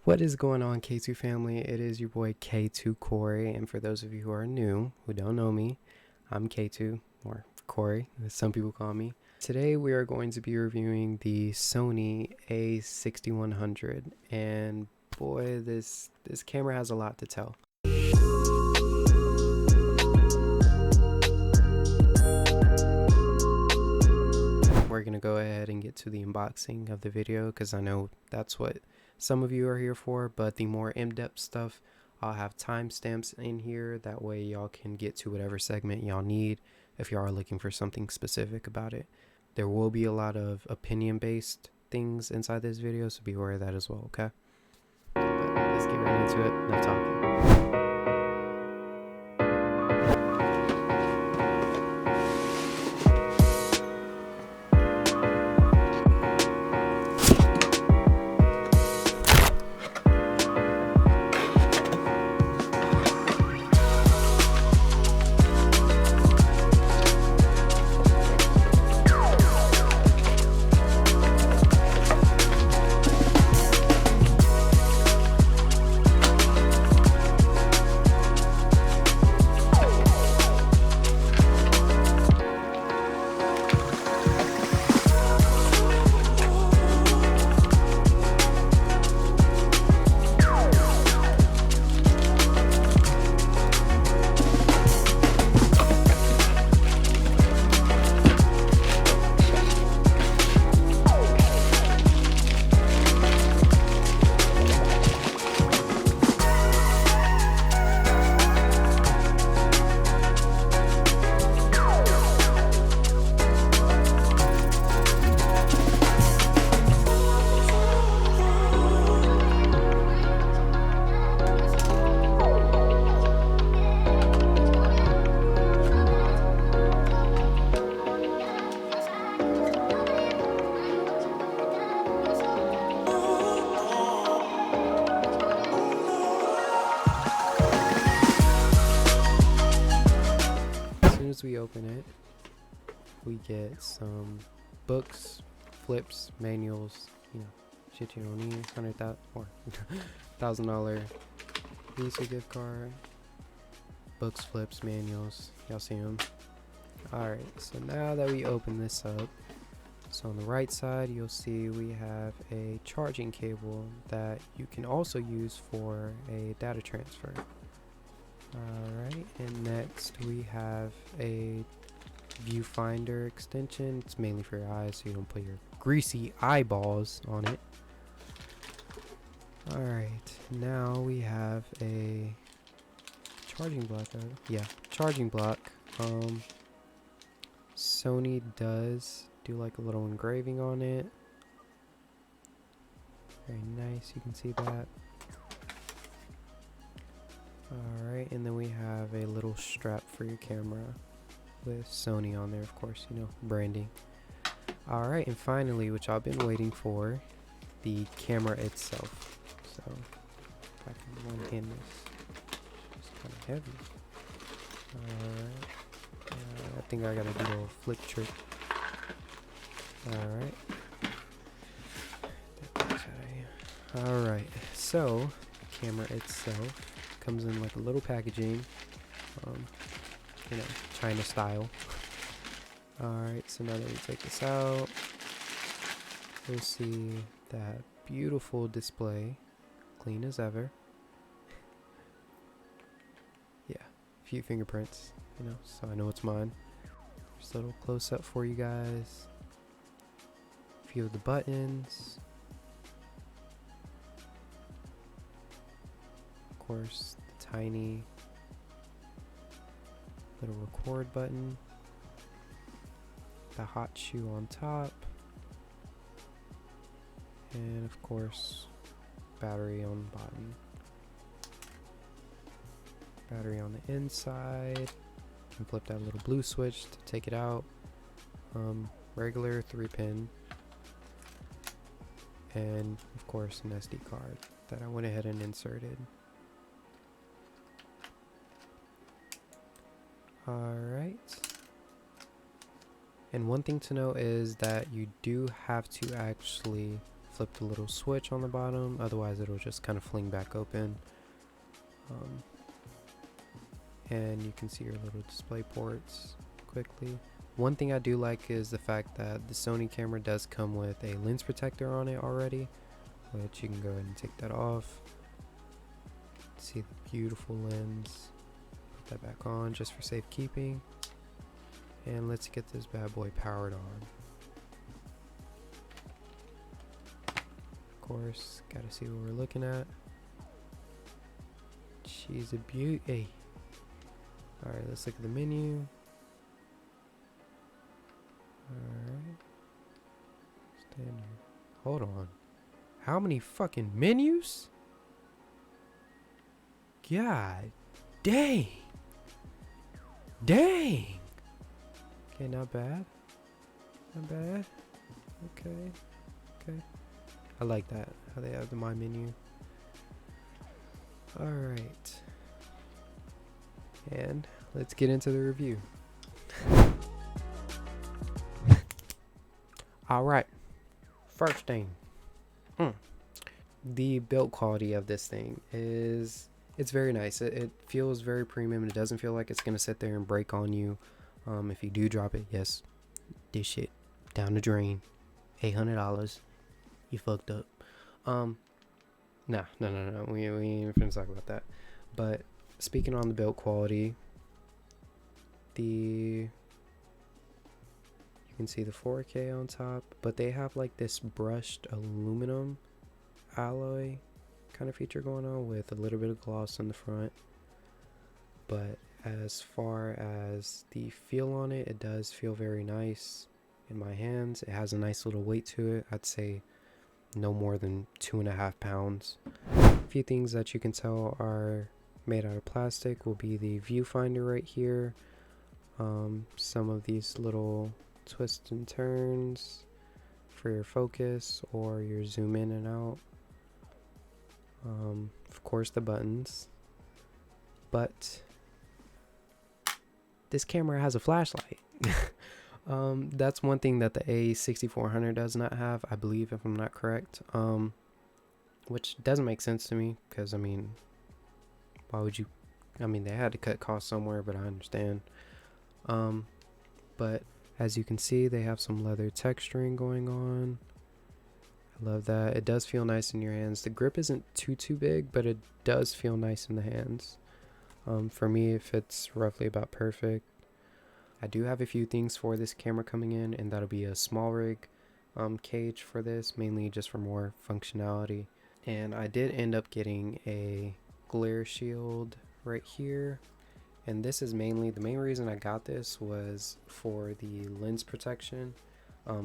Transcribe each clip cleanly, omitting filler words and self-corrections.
What is going on, K2 family? It is your boy K2 Corey, and for those of you who are new, who don't know me, I'm K2, or Corey, as some people call me. Today we are going to be reviewing the SONY A6100, and boy, this camera has a lot to tell. We're going to go ahead and get to the unboxing of the video, because I know that's what some of you are here for, but the more in-depth stuff, I'll have timestamps in here. That way y'all can get to whatever segment y'all need if y'all are looking for something specific about it. There will be a lot of opinion-based things inside this video, so be aware of that as well, okay? But let's get right into it. Enough talking. As we open it, we get some books, flips, manuals, shit you don't need, $100,000 or $1,000 Visa gift card, books, flips, manuals, y'all see them. Alright, so now that we open this up, so on the right side you'll see we have a charging cable that you can also use for a data transfer. Alright, and next we have a viewfinder extension. It's mainly for your eyes so you don't put your greasy eyeballs on it. Alright, now we have a charging block. Charging block. SONY does do like a little engraving on it. Very nice, you can see that. Alright, and then we have a little strap for your camera with SONY on there, of course, branding. Alright, and finally, which I've been waiting for, the camera itself. So, if I can one-hand this, it's kind of heavy. Alright, I think I gotta do a little flip trick. Alright, so, camera itself comes in like a little packaging, China style. Alright, so now that we take this out, you'll see that beautiful display, clean as ever. Yeah, a few fingerprints, so I know it's mine. Just a little close up for you guys. A few of the buttons. Of course, the tiny little record button, the hot shoe on top, and of course battery on the bottom, battery on the inside. You can flip that little blue switch to take it out. Regular 3-pin, and of course an SD card that I went ahead and inserted. Alright, and one thing to note is that you do have to actually flip the little switch on the bottom, otherwise it'll just kind of fling back open. And you can see your little display ports quickly. One thing I do like is the fact that the Sony camera does come with a lens protector on it already, which you can go ahead and take that off. See the beautiful lens. Put that back on just for safekeeping. And let's get this bad boy powered on. Of course, gotta see what we're looking at. She's a beauty. Alright, let's look at the menu. Alright. Stand here. Hold on. How many fucking menus? God dang. Dang. Okay, not bad. Not bad. Okay. Okay. I like that. How they have the My menu. Alright. And let's get into the review. Alright. First thing. The build quality of this thing is, it's very nice. It feels very premium. It doesn't feel like it's going to sit there and break on you. If you do drop it, yes, this shit down the drain. $800. You fucked up. No. We ain't even finna talk about that. But speaking on the build quality, you can see the 4K on top, but they have like this brushed aluminum alloy kind of feature going on with a little bit of gloss in the front. But as far as the feel on it, it does feel very nice in my hands. It has a nice little weight to it. I'd say no more than 2.5 pounds. A few things that you can tell are made out of plastic will be the viewfinder right here. Some of these little twists and turns for your focus or your zoom in and out. Of course the buttons. But this camera has a flashlight. That's one thing that the A6400 does not have, I believe, if I'm not correct. Which doesn't make sense to me, because I mean, why would you? I mean, they had to cut costs somewhere, but I understand. But as you can see, they have some leather texturing going on. I love that. It does feel nice in your hands. The grip isn't too big, but it does feel nice in the hands. For me, it fits roughly about perfect. I do have a few things for this camera coming in, and that'll be a small rig cage for this, mainly just for more functionality. And I did end up getting a glare shield right here. And this is mainly, the main reason I got this was for the lens protection.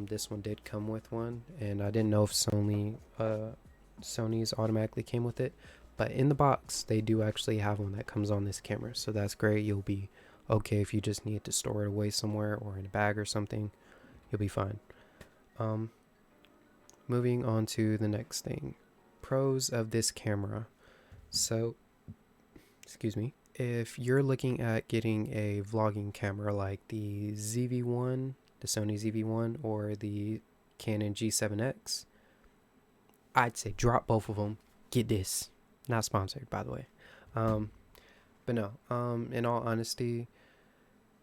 This one did come with one, and I didn't know if Sony's automatically came with it. But in the box, they do actually have one that comes on this camera. So that's great. You'll be okay if you just need to store it away somewhere or in a bag or something. You'll be fine. Moving on to the next thing. Pros of this camera. So, excuse me. If you're looking at getting a vlogging camera like the ZV-1, the Sony ZV-1, or the Canon G7X, I'd say drop both of them. Get this. Not sponsored, by the way. But no, in all honesty,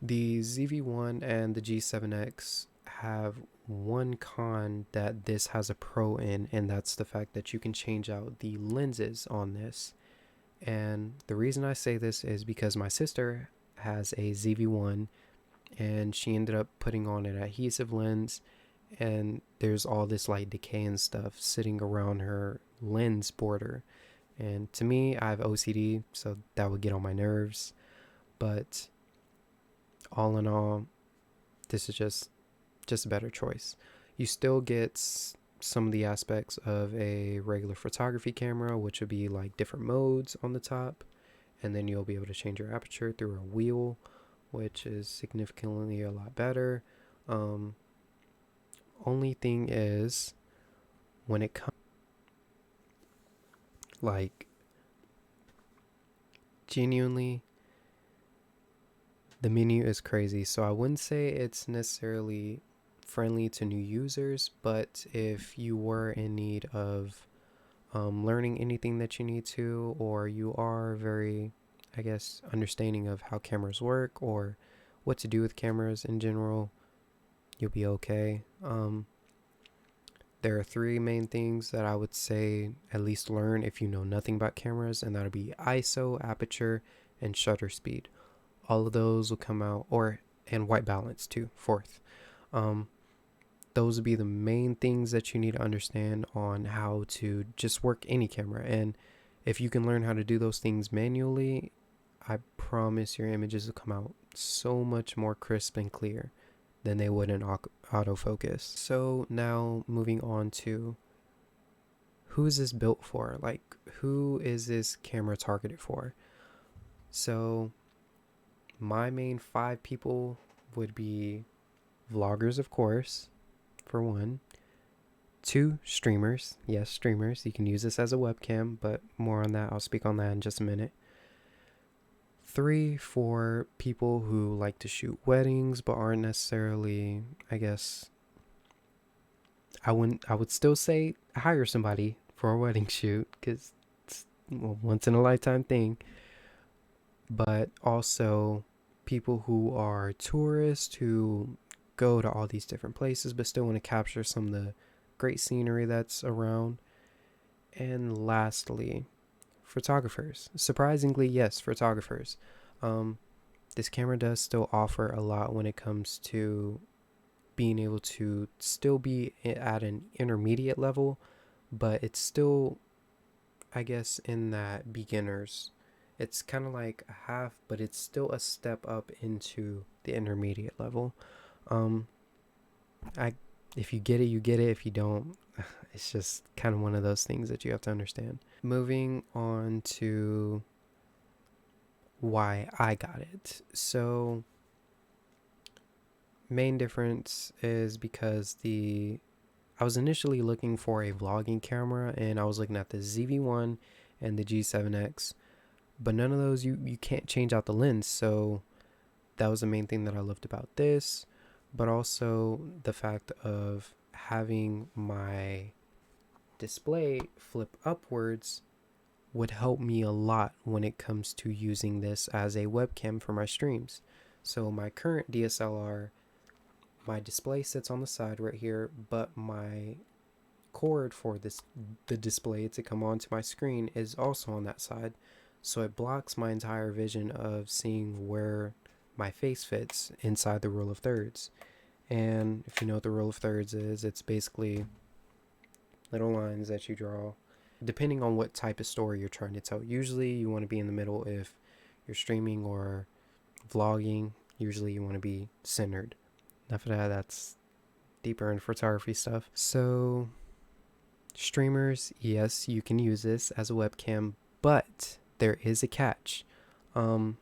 the ZV-1 and the G7X have one con that this has a pro in, and that's the fact that you can change out the lenses on this. And the reason I say this is because my sister has a ZV-1, and she ended up putting on an adhesive lens, and there's all this like decay and stuff sitting around her lens border. And to me, I have OCD, so that would get on my nerves. But all in all, this is just a better choice. You still get some of the aspects of a regular photography camera, which would be like different modes on the top. And then you'll be able to change your aperture through a wheel, which is significantly a lot better. Only thing is, when it comes, like, genuinely, the menu is crazy. So I wouldn't say it's necessarily friendly to new users, but if you were in need of learning anything that you need to, or you are very, I guess, understanding of how cameras work or what to do with cameras in general, you'll be okay. There are three main things that I would say at least learn if you know nothing about cameras, and that'll be ISO, aperture, and shutter speed. All of those will come out, and white balance too, fourth. Um, those would be the main things that you need to understand on how to just work any camera. And if you can learn how to do those things manually, I promise your images will come out so much more crisp and clear than they would in autofocus. So now moving on to, who is this built for? Like, who is this camera targeted for? So my main 5 people would be vloggers, of course, for one. 2, streamers. Yes, streamers. You can use this as a webcam, but more on that. I'll speak on that in just a minute. 3, for people who like to shoot weddings but aren't necessarily, I guess, I would still say hire somebody for a wedding shoot, because it's a once in a lifetime thing. But also people who are tourists who go to all these different places but still want to capture some of the great scenery that's around. And lastly, photographers. Surprisingly, yes, photographers. This camera does still offer a lot when it comes to being able to still be at an intermediate level, but it's still, I guess, in that beginners. It's kind of like a half, but it's still a step up into the intermediate level. I If you get it, you get it. If you don't, it's just kind of one of those things that you have to understand. Moving on to why I got it. So main difference is because I was initially looking for a vlogging camera, and I was looking at the ZV-1 and the G7X, but none of those, you can't change out the lens. So that was the main thing that I loved about this, but also the fact of having my display flip upwards would help me a lot when it comes to using this as a webcam for my streams. So my current DSLR, my display sits on the side right here, but my cord for the display to come onto my screen is also on that side. So it blocks my entire vision of seeing where my face fits inside the rule of thirds. And if you know what the rule of thirds is, it's basically little lines that you draw depending on what type of story you're trying to tell. Usually you want to be in the middle if you're streaming or vlogging. Usually you want to be centered. Enough of that, that's deeper in photography stuff. So streamers, yes, you can use this as a webcam, but there is a catch. You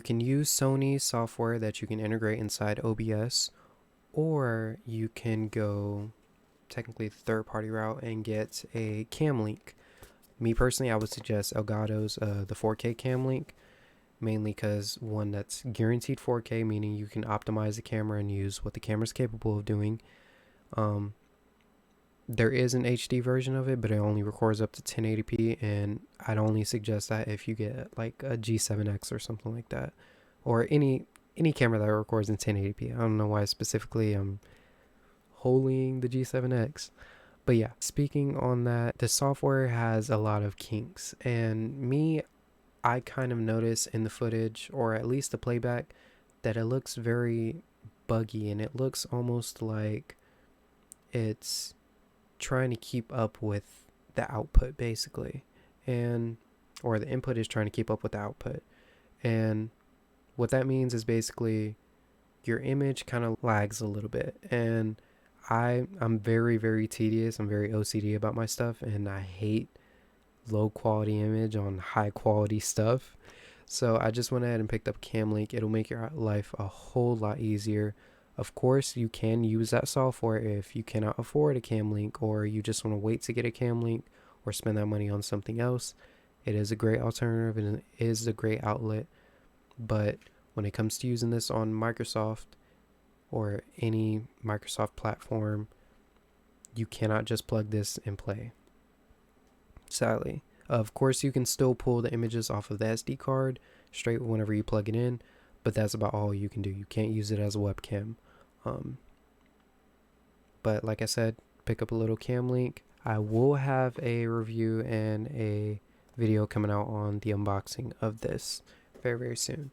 can use Sony software that you can integrate inside OBS, or you can go technically the third-party route and get a cam link. Me personally, I would suggest Elgato's the 4K cam link, mainly because one, that's guaranteed 4K, meaning you can optimize the camera and use what the camera's capable of doing. There is an HD version of it, but it only records up to 1080p, and I'd only suggest that if you get like a G7X or something like that, or any camera that records in 1080p. I don't know why specifically I'm holding the G7X. But yeah, speaking on that, the software has a lot of kinks, and I kind of notice in the footage, or at least the playback, that it looks very buggy, and it looks almost like it's trying to keep up with the output, basically, or the input is trying to keep up with the output. And what that means is basically your image kind of lags a little bit, and I'm very, very tedious. I'm very OCD about my stuff, and I hate low quality image on high quality stuff. So I just went ahead and picked up Cam Link. It'll make your life a whole lot easier. Of course, you can use that software if you cannot afford a Cam Link, or you just want to wait to get a Cam Link or spend that money on something else. It is a great alternative, and it is a great outlet. But when it comes to using this on Microsoft, or any Microsoft platform, you cannot just plug this and play, sadly. Of course, you can still pull the images off of the SD card straight whenever you plug it in, but that's about all you can do. You can't use it as a webcam. But like I said, pick up a little cam link. I will have a review and a video coming out on the unboxing of this very, very soon.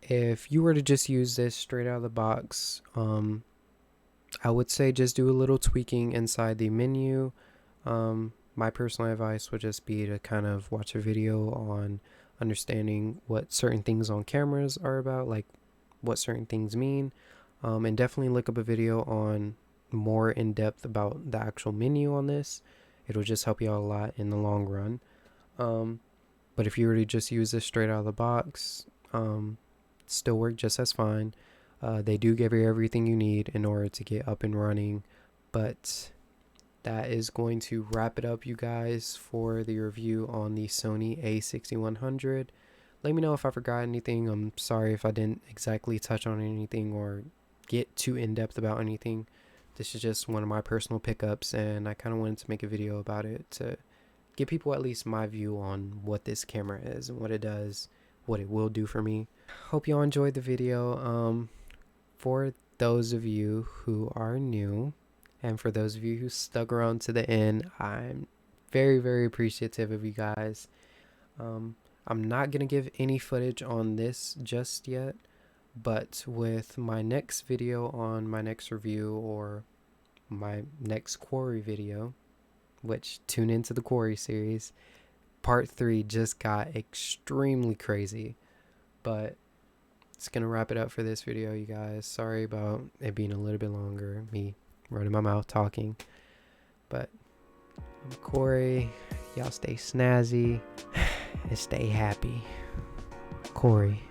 If you were to just use this straight out of the box, I would say just do a little tweaking inside the menu. My personal advice would just be to kind of watch a video on understanding what certain things on cameras are about, like what certain things mean, and definitely look up a video on more in depth about the actual menu on this. It'll just help you out a lot in the long run. But if you were to just use this straight out of the box, still work just as fine. They do give you everything you need in order to get up and running. But that is going to wrap it up, you guys, for the review on the Sony A6100. Let me know if I forgot anything. I'm sorry if I didn't exactly touch on anything or get too in-depth about anything. This is just one of my personal pickups, and I kind of wanted to make a video about it to give people at least my view on what this camera is and what it does, what it will do for me. Hope y'all enjoyed the video. For those of you who are new, and for those of you who stuck around to the end, I'm very, very appreciative of you guys. I'm not going to give any footage on this just yet, but with my next video on my next review or my next quarry video, which tune into the quarry series, part 3 just got extremely crazy. But it's going to wrap it up for this video, you guys. Sorry about it being a little bit longer, me running my mouth talking. But I'm Corey. Y'all stay snazzy and stay happy. Corey.